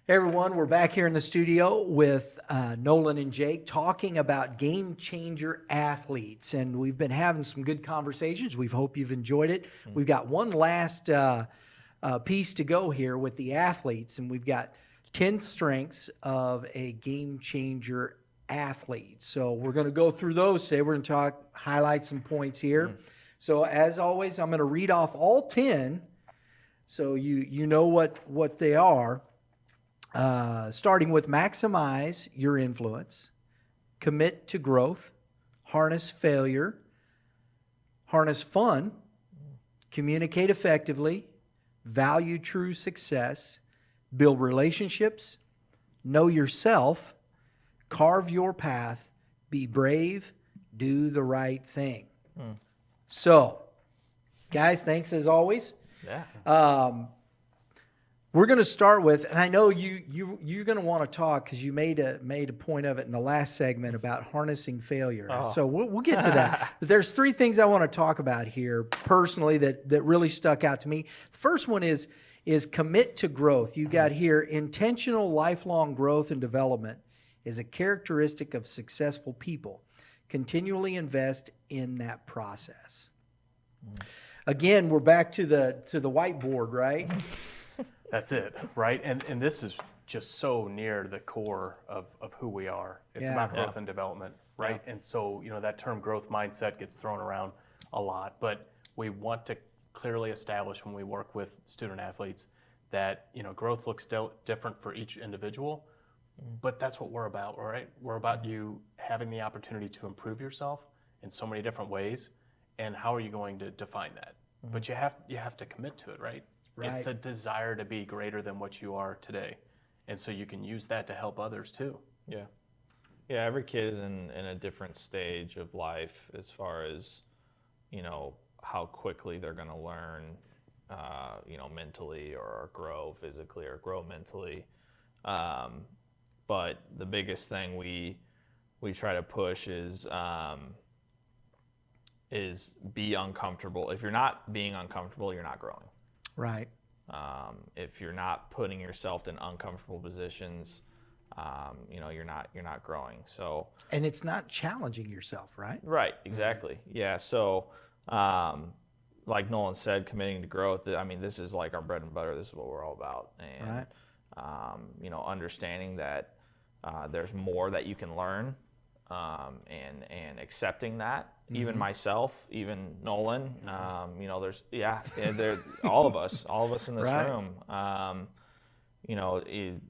Hey everyone, we're back here in the studio with Nolan and Jake talking about GameChanger Athletes, and we've been having some good conversations. We hope you've enjoyed it. We've got one last piece to go here with the athletes, and we've got 10 strengths of a GameChanger athlete. So we're going to go through those today. We're going to highlight some points here. So as always, I'm going to read off all 10 so you know what they are. Starting with maximize your influence, commit to growth, harness failure, harness fun, communicate effectively, value true success, build relationships, know yourself, carve your path, be brave, do the right thing. So, guys, thanks as always. Yeah. We're going to start with, and I know you're going to want to talk because you made a point of it in the last segment about harnessing failure. Oh. So we'll get to that. But there's 3 things I want to talk about here personally that really stuck out to me. The first one is commit to growth. You got here, intentional lifelong growth and development is a characteristic of successful people. Continually invest in that process. Again, we're back to the whiteboard, right? That's it, right? And this is just so near the core of who we are. It's about growth and development, right? And so, that term growth mindset gets thrown around a lot, but we want to clearly establish when we work with student athletes that, growth looks different for each individual, but that's what we're about, right? We're about you having the opportunity to improve yourself in so many different ways, and how are you going to define that? But you have to commit to it, right? It's the desire to be greater than what you are today. And so you can use that to help others too. Yeah. Yeah, every kid is in a different stage of life as far as, how quickly they're going to learn, mentally or grow physically or grow mentally. But the biggest thing we try to push is be uncomfortable. If you're not being uncomfortable, you're not growing. Right. If you're not putting yourself in uncomfortable positions, you're not growing. So. And it's not challenging yourself, right? Right. Exactly. Yeah. So, like Nolan said, committing to growth. This is like our bread and butter. This is what we're all about. And understanding that there's more that you can learn, and accepting that. Even myself, even Nolan, there's all of us in this room,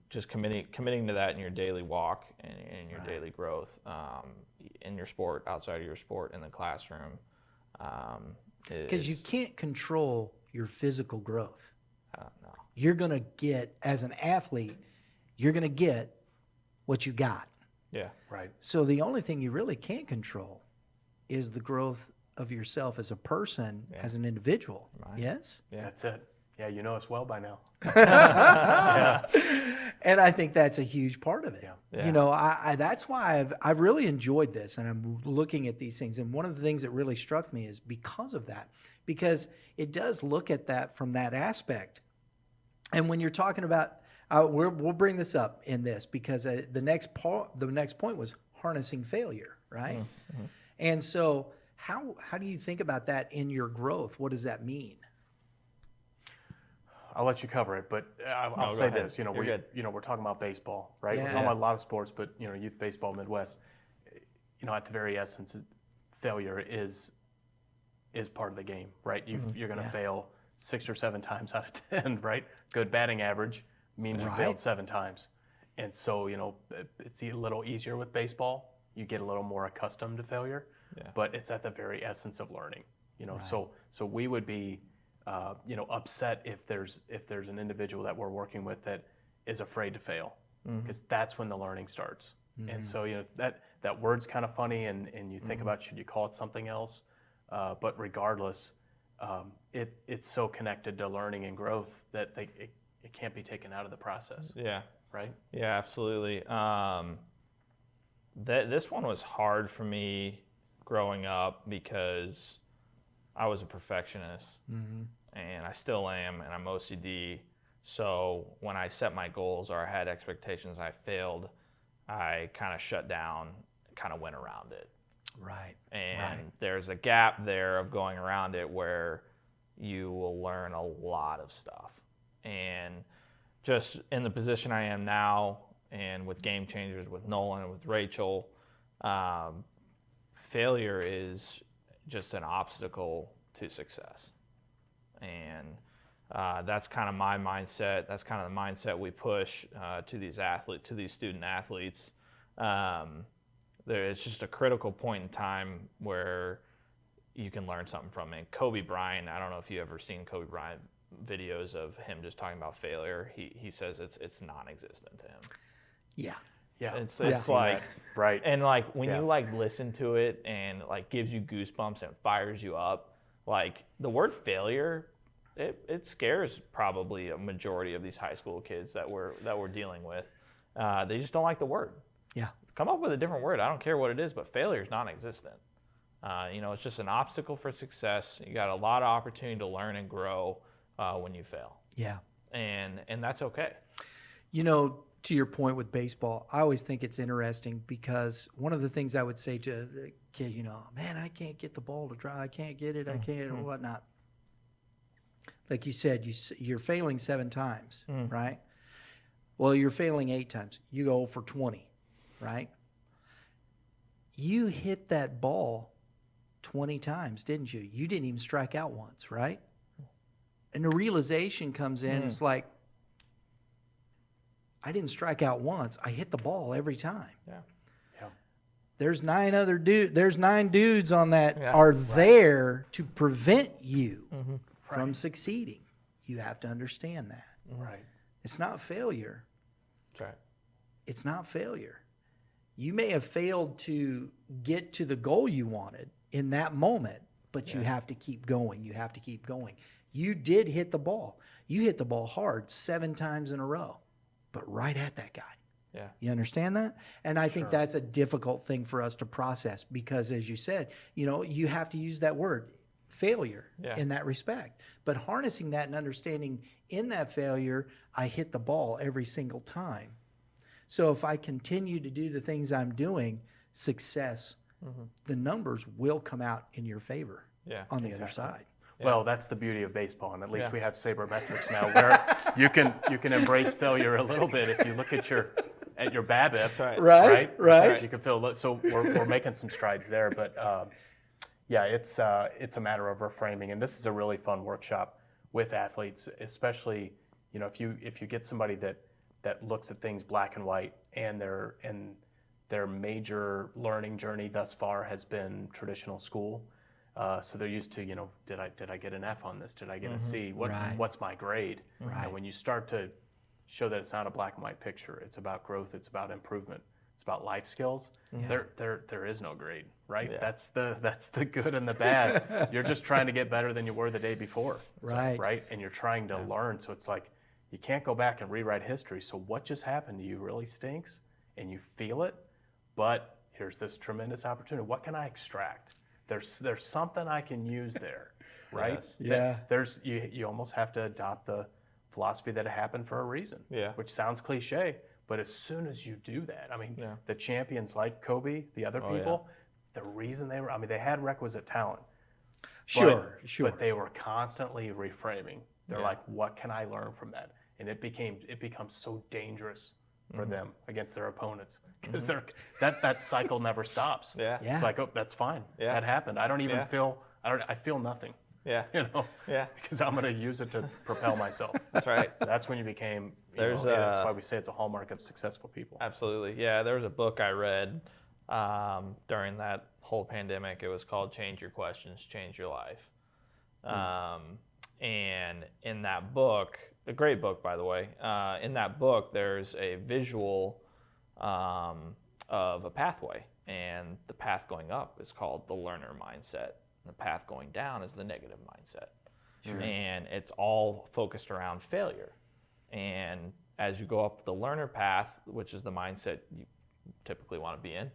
just committing to that in your daily walk and in your daily growth, in your sport, outside of your sport, in the classroom. Because you can't control your physical growth. No. You're going to get, as an athlete, you're going to get what you got. Yeah. Right. So the only thing you really can't control is the growth of yourself as a person, as an individual. Right. Yes? Yeah. That's it. Yeah, you know us well by now. And I think that's a huge part of it. Yeah. I that's why I've really enjoyed this, and I'm looking at these things. And one of the things that really struck me is because of that, because it does look at that from that aspect. And when you're talking about, we'll bring this up in this because the next point was harnessing failure, right? Mm-hmm. And so how do you think about that in your growth? What does that mean? I'll let you cover it, but I'll say this. You're good. We're talking about baseball, right? Yeah. We're talking about a lot of sports, but youth baseball, Midwest. At the very essence, failure is part of the game, right? You're going to fail 6 or 7 times out of 10, right? Good batting average means you failed 7 times, and so it's a little easier with baseball. You get a little more accustomed to failure, but it's at the very essence of learning. So we would be. Upset if there's an individual that we're working with that is afraid to fail, because that's when the learning starts. And so that word's kind of funny, and you think about, should you call it something else? But regardless, it's so connected to learning and growth that it can't be taken out of the process. Yeah. Right. Yeah, absolutely. This one was hard for me growing up because I was a perfectionist, and I still am, and I'm OCD. So when I set my goals or I had expectations, I failed, I kind of shut down, kind of went around it. Right. And there's a gap there of going around it where you will learn a lot of stuff. And just in the position I am now, and with Game Changers, with Nolan and with Rachel, failure is just an obstacle to success. And that's kind of my mindset. That's kind of the mindset we push to these student athletes. It's just a critical point in time where you can learn something from it. Kobe Bryant, I don't know if you ever seen Kobe Bryant videos of him just talking about failure. He says it's non-existent to him. Yeah. Yeah, It's I've seen like that. Right. And like when you like listen to it and like gives you goosebumps and fires you up, like the word failure, it scares probably a majority of these high school kids that we're dealing with. They just don't like the word. Yeah. Come up with a different word. I don't care what it is, but failure is non-existent. It's just an obstacle for success. You got a lot of opportunity to learn and grow when you fail. Yeah. And that's okay. To your point with baseball, I always think it's interesting because one of the things I would say to the kid, man, I can't get the ball to dry. I can't get it. I can't, or whatnot. Like you said, you're failing 7 times, right? Well, you're failing 8 times. You go for 20, right? You hit that ball 20 times, didn't you? You didn't even strike out once, right? And the realization comes in, it's like, I didn't strike out once. I hit the ball every time. Yeah. There's 9 dudes on that are there to prevent you from succeeding. You have to understand that. Right. It's not failure. That's right. It's not failure. You may have failed to get to the goal you wanted in that moment, but you have to keep going. You have to keep going. You did hit the ball. You hit the ball hard 7 times in a row, but right at that guy. Yeah. You understand that? And I think that's a difficult thing for us to process because, as you said, you have to use that word, failure, in that respect. But harnessing that and understanding in that failure, I hit the ball every single time. So if I continue to do the things I'm doing, success, the numbers will come out in your favor on the other side. Well, that's the beauty of baseball, and at least we have sabermetrics now, where you can embrace failure a little bit if you look at your BABIP. That's right. Right. You can feel it. So we're making some strides there, but it's a matter of reframing, and this is a really fun workshop with athletes, especially if you get somebody that looks at things black and white, and their major learning journey thus far has been traditional school. So they're used to, did I get an F on this? Did I get a C? What's my grade? Right. And when you start to show that it's not a black and white picture, it's about growth, it's about improvement, it's about life skills. There is no grade, right? Yeah. That's the good and the bad. You're just trying to get better than you were the day before, Right. right? And you're trying to learn. So it's like you can't go back and rewrite history. So what just happened to you really stinks, and you feel it. But here's this tremendous opportunity. What can I extract? There's something I can use there, right? Yes. Yeah. You almost have to adopt the philosophy that it happened for a reason, which sounds cliche, but as soon as you do that, the champions like Kobe, the other people, the reason they had requisite talent. Sure. But they were constantly reframing. They're like, what can I learn from that? And it becomes so dangerous for them against their opponents because that cycle never stops. Yeah. It's like, oh, that's fine. Yeah. That happened. I don't even feel. I feel nothing. Yeah. Because I'm going to use it to propel myself. That's right. That's when you became. That's why we say it's a hallmark of successful people. Absolutely. Yeah. There was a book I read during that whole pandemic. It was called "Change Your Questions, Change Your Life." And in that book, a great book, by the way, in that book, there's a visual of a pathway, and the path going up is called the learner mindset, and the path going down is the negative mindset. Sure. And it's all focused around failure. And as you go up the learner path, which is the mindset you typically want to be in,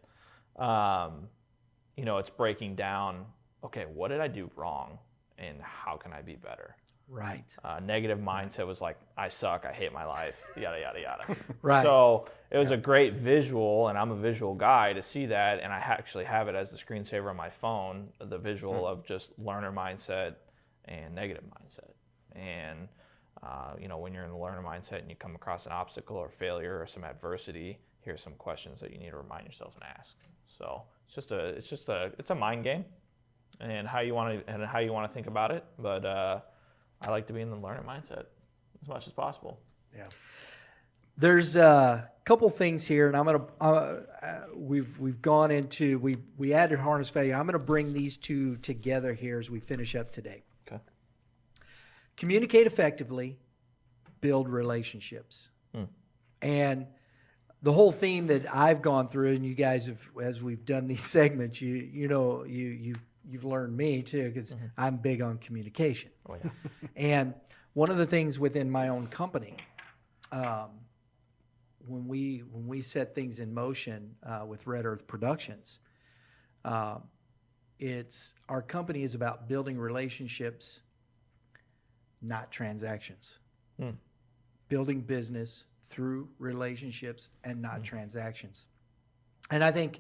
it's breaking down, okay, what did I do wrong, and how can I be better? Right. Negative mindset was like, I suck, I hate my life, yada, yada, yada. Right. So it was a great visual, and I'm a visual guy, to see that, and I actually have it as the screensaver on my phone, the visual of just learner mindset and negative mindset. And, when you're in the learner mindset and you come across an obstacle or failure or some adversity, here's some questions that you need to remind yourself and ask. So it's a mind game, and how you want to think about it. But I like to be in the learner mindset as much as possible. Yeah. There's a couple things here, and I'm gonna we've gone into we added harness failure. I'm gonna bring these two together here as we finish up today. Okay. Communicate effectively, build relationships, and the whole theme that I've gone through, and you guys have, as we've done these segments, you've learned me too, because I'm big on communication. Oh, yeah. And one of the things within my own company, when we set things in motion with Red Earth Productions, our company is about building relationships, not transactions. Building business through relationships and not transactions. And I think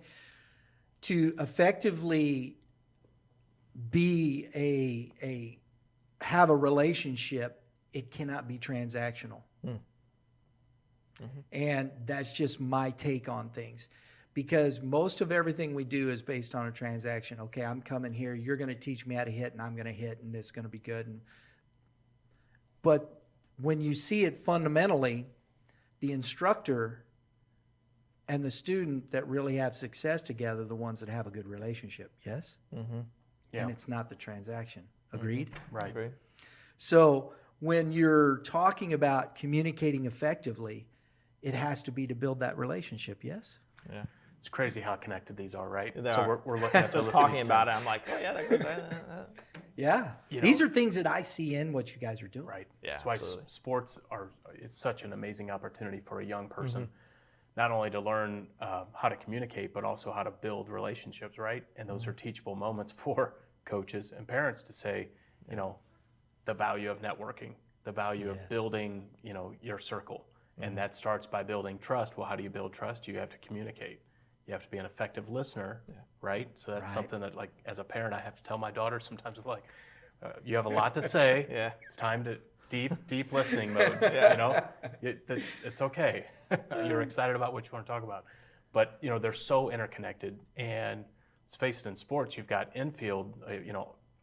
to effectively have a relationship, it cannot be transactional. And that's just my take on things, because most of everything we do is based on a transaction. Okay, I'm coming here, you're going to teach me how to hit, and I'm going to hit, and it's going to be good. But when you see it fundamentally, the instructor and the student that really have success together are the ones that have a good relationship. Yes? Yeah. And it's not the transaction. Agreed? Right. Agreed. So when you're talking about communicating effectively, it has to be to build that relationship. Yes? Yeah. It's crazy how connected these are, right? They so are. we're looking at Just talking about it, I'm like, oh yeah, that goes. Yeah. These are things that I see in what you guys are doing. Right. Yeah, That's why absolutely. sports it's such an amazing opportunity for a young person, not only to learn how to communicate, but also how to build relationships, right? And those are teachable moments for coaches and parents to say, the value of networking, the value of building, your circle. And that starts by building trust. Well, how do you build trust? You have to communicate. You have to be an effective listener, right? So that's something that, like, as a parent, I have to tell my daughter sometimes. I'm like, you have a lot to say. It's time to deep listening mode. It's okay. You're excited about what you want to talk about, but they're so interconnected. And let's face it, in sports, you've got infield,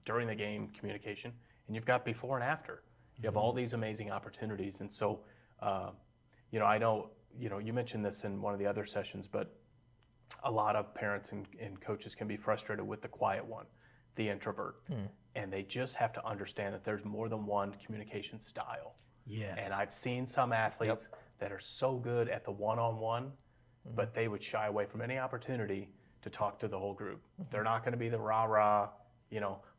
during the game communication, and you've got before and after. You have all these amazing opportunities, and so, I know, you mentioned this in one of the other sessions, but a lot of parents and coaches can be frustrated with the quiet one, the introvert. And they just have to understand that there's more than one communication style. Yes. And I've seen some athletes that are so good at the one-on-one, but they would shy away from any opportunity to talk to the whole group. They're not going to be the rah-rah,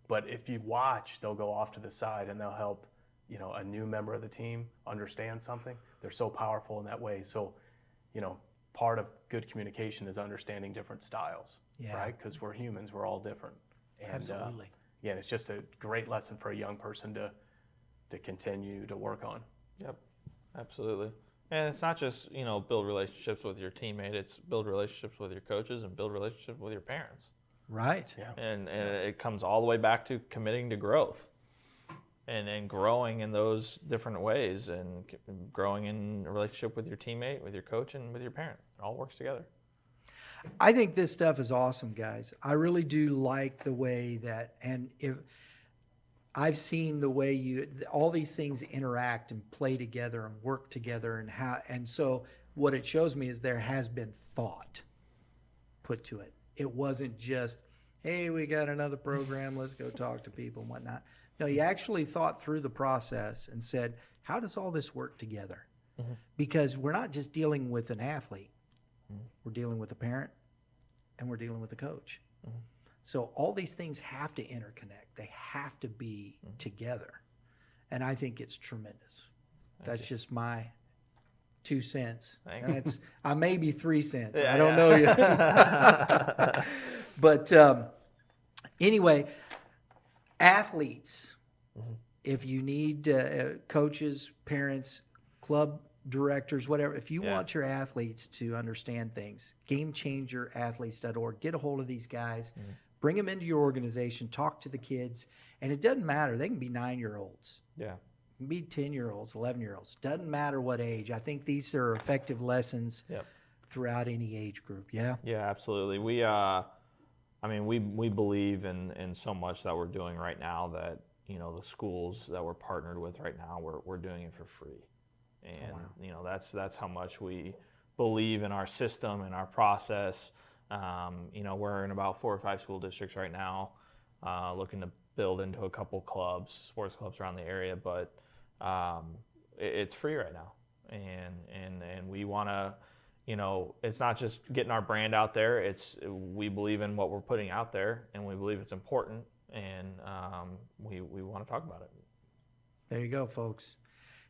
but if you watch, they'll go off to the side and they'll help, a new member of the team understand something. They're so powerful in that way. So, part of good communication is understanding different styles, right? Because we're humans, we're all different. And, Absolutely. It's just a great lesson for a young person to continue to work on. Yep, absolutely. And it's not just, build relationships with your teammate, it's build relationships with your coaches and build relationships with your parents. Right. Yeah. And it comes all the way back to committing to growth and growing in those different ways, and growing in a relationship with your teammate, with your coach, and with your parent. It all works together. I think this stuff is awesome, guys. I really do like the way that, and if I've seen the way all these things interact and play together and work together, and so what it shows me is there has been thought put to it. It wasn't just, hey, we got another program, let's go talk to people and whatnot. No, you actually thought through the process and said, how does all this work together? Because we're not just dealing with an athlete. We're dealing with a parent, and we're dealing with a coach. So all these things have to interconnect. They have to be together. And I think it's tremendous. That's just my 2 cents. Thanks. I may be 3 cents. Yeah, I don't know yet. But anyway, athletes, if you need coaches, parents, club directors, whatever, if you want your athletes to understand things, GameChangerAthletes.org, get a hold of these guys, bring them into your organization, talk to the kids, and it doesn't matter. They can be 9-year-olds. Yeah. Be 10-year-olds, 11-year-olds. Doesn't matter what age. I think these are effective lessons throughout any age group. Yeah. Yeah, absolutely. We, we believe in so much that we're doing right now that the schools that we're partnered with right now, we're doing it for free, and that's how much we believe in our system and our process. We're in about 4 or 5 school districts right now, looking to build into a couple clubs, sports clubs around the area, but it's free right now, and we want to, it's not just getting our brand out there. We believe in what we're putting out there, and we believe it's important, and we want to talk about it. There you go, folks.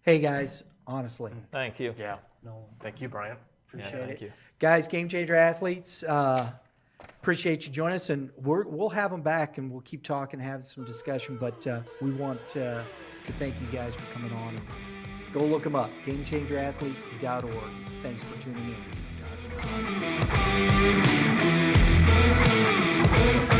Hey guys, honestly, thank you. Yeah, no, thank you, Brian. Appreciate thank it. you. Guys, Game Changer Athletes, appreciate you joining us, and we'll have them back, and we'll keep talking, have some discussion, but we want to thank you guys for coming on. And go look them up, GameChangerAthletes.org. Thanks for tuning in.